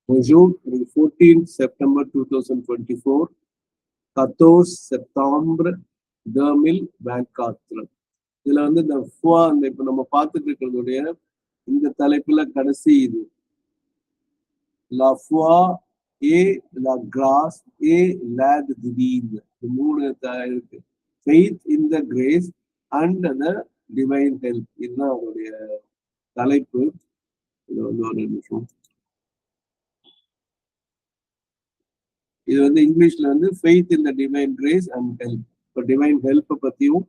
Bonjour, 14 September 2024, 14 Septembre 2024. இதுல வந்து இந்த ஃபுவா அந்த இப்ப நம்ம பார்த்துட்டு இருக்கிறதுடைய இந்த தலைப்புல கடைசி இது லா ஃபுவா ஏ லா கிராஸ் ஏ லேட் திடீன் மூணு இருக்கு. Faith in the grace and the divine help, இதுதான் அவருடைய தலைப்பு. இது வந்து ஒரு நிமிஷம். இது வந்து இங்கிலீஷ்ல வந்து faith in the divine grace and help. இப்போ டிவைன் ஹெல்ப்பை பத்தியும்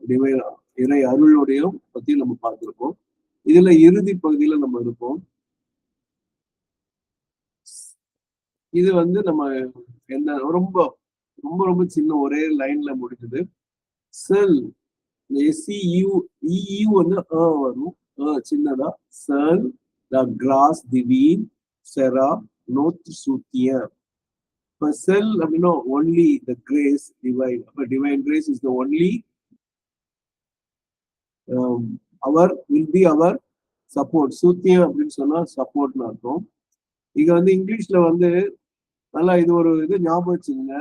டிவைன் இறை அருளுடையும் பத்தியும் நம்ம பார்த்துருக்கோம். இதுல இறுதி பகுதியில நம்ம இருப்போம். இது வந்து நம்ம என்ன ரொம்ப ரொம்ப ரொம்ப சின்ன ஒரே லைன்ல முடிஞ்சது. செல் எஸ்இயூ இயூ வந்து வரும் சின்னதா. செல் த கிராஸ் திவீன் செரா நோத் சூத்திய. But cell, only the grace divine. But divine grace is the only will be our support. சூத்தியம் அப்படின்னு சொன்னா சப்போர்ட்னு அர்த்தம். இங்க வந்து இங்கிலீஷ்ல வந்து நல்லா இது ஒரு இது ஞாபகம் வச்சுங்க.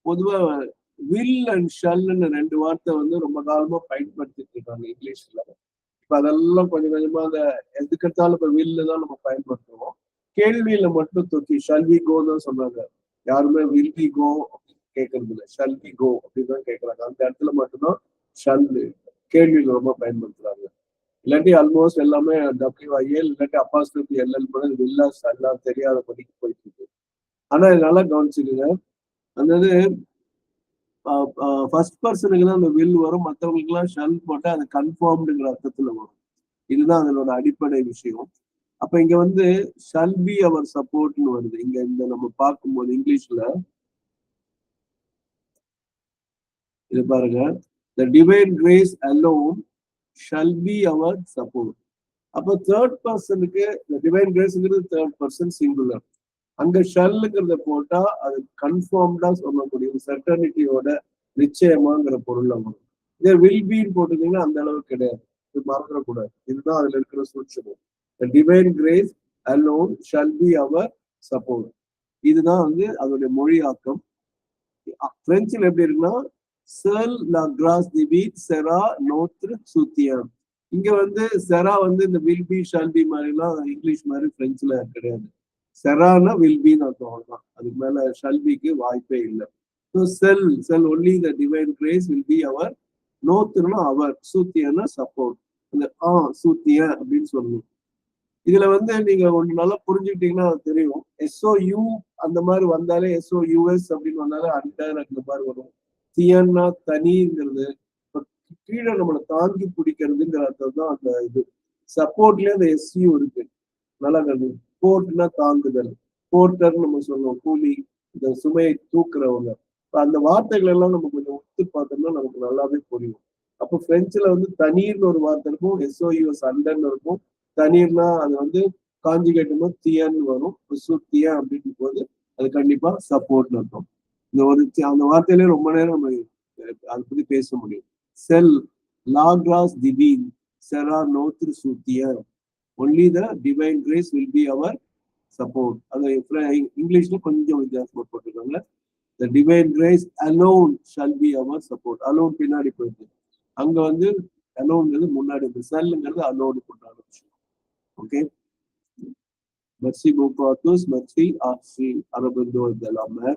பொதுவா வில் அண்ட் ஷல்னு ரெண்டு வார்த்தை வந்து ரொம்ப காலமா பயன்படுத்திட்டு இருக்காங்க இங்கிலீஷ்ல. இப்ப அதெல்லாம் கொஞ்சம் கொஞ்சமா அந்த எதுக்கெடுத்தாலும் இப்ப வில்லு தான் நம்ம பயன்படுத்துவோம். கேள்வியில மட்டும் தூக்கி ஷல் வி கோ தான் சொன்னாங்க. யாருமே வில் வி கோ அப்படின்னு கேட்கறது இல்லை, ஷல் வி கோ அப்படின்னு தான் கேட்கறாங்க. அந்த இடத்துல மட்டும்தான் ஷல் கேள்வியில் ரொம்ப பயன்படுத்துறாங்க. இல்லாட்டி ஆல்மோஸ்ட் எல்லாமே WIL இல்லாட்டி அப்பாஸ்ட்ரோபி LL கூட வில்லாஸ் எல்லாம் தெரியாத படிக்க போயிட்டு இருக்கு. ஆனா இதனால கவனிச்சுக்குங்க, அந்த ஃபர்ஸ்ட் பர்சனுக்கு தான் அந்த வில் வரும், மற்றவங்களுக்கு எல்லாம் ஷல் போட்டா அது கன்ஃபார்ம்டுங்கிற அர்த்தத்துல வரும். இதுதான் அதனோட அடிப்படை விஷயம். அப்ப இங்க வந்து ஷல் பி அவர் சப்போர்ட்னு வருது. இங்க இந்த நம்ம பார்க்கும்போது இங்கிலீஷ்ல இது பாருங்க, the divine grace alone shall be our support. அப்ப தேர்ட் பர்சனுக்கு the divine graceங்கிறது தேர்ட் பர்சன் சிங்குலர். அங்க ஷல்லுங்கிறத போட்டா அது கன்ஃபார்ம்டா சொல்லக்கூடிய சர்டனிட்டியோட நிச்சயமாங்கிற பொருள் வரும். இதே வில் பீன்னு போட்டுட்டீங்கன்னா அந்த அளவுக்கு கிடையாது. இது மறந்துடக்கூடாது. இதுதான் அதுல இருக்கிற சூட்சமம். The divine grace alone shall be our support. இதுதான் வந்து அதோடைய மொழியாக்கம். பிரெஞ்சுல எப்படி இருக்குன்னா செல் லா கிராஸ் திவீன் செரா நோத்ரு சூத்தியம். இங்க வந்து செரா வந்து இந்த வில் பி ஷால் பி மாதிரிலாம் இங்கிலீஷ் மாதிரி பிரெஞ்சுல கிடையாது. செரானா வில் பின்னு அர்த்தம், அவ்வளவுதான். அதுக்கு மேல ஷல்பிக்கு வாய்ப்பே இல்லை. செல் செல் only the divine grace will be our. நோத்துனா அவர், சூத்தியன்னா சப்போர்ட். அந்த சூத்திய அப்படின்னு சொல்லணும். இதுல வந்து நீங்க ஒன்று நல்லா புரிஞ்சுக்கிட்டீங்கன்னா தெரியும். SOU அந்த மாதிரி வந்தாலே SOUS அப்படின்னு வந்தாலே அண்டர் அந்த மாதிரி வரும். தியன்னா தனிங்கிறது கீழே நம்மளை தாங்கி பிடிக்கிறதுங்கிற அர்த்தம் தான் அந்த இது. சப்போர்ட்லயே அந்த SU இருக்கு. நல்லா கருது. போர்ட்னா தாங்குதல், போர்ட்டர் நம்ம சொல்லுவோம், கூலி, இந்த சுமையை தூக்குறவங்க. அந்த வார்த்தைகள் எல்லாம் நம்ம கொஞ்சம் ஒத்து பார்த்தோம்னா நமக்கு நல்லாவே புரியும். அப்போ பிரெஞ்சுல வந்து தனீர்னு ஒரு வார்த்தை இருக்கும், SOUS அண்டர்னு இருக்கும். தனீர்னா அது வந்து காஞ்சிகேட்டும் போது தியன்னு வரும். சுத்திய அப்படின்னு போது அது கண்டிப்பா சப்போர்ட்னு இருக்கும். இந்த ஒரு அந்த வார்த்தையிலே ரொம்ப நேரம் நம்ம அதை பத்தி பேச முடியும். செல் லா கிராஸ் திவீன் செரா நோத்ரு சூத்திய. Only the divine grace will be our support. அது இங்கிலீஷ்ல கொஞ்சம் வித்தியாசமா போட்டிருக்காங்க. The divine grace alone shall be our support. Alone பின்னாடி போயிருக்கு, அங்க வந்து அலோன்ங்கிறது முன்னாடி இருக்கு, செல்லுங்கிறது அலோன் போட்டாங்க. Okay, merci beaucoup à tous, merci à Aurobindo de la mer.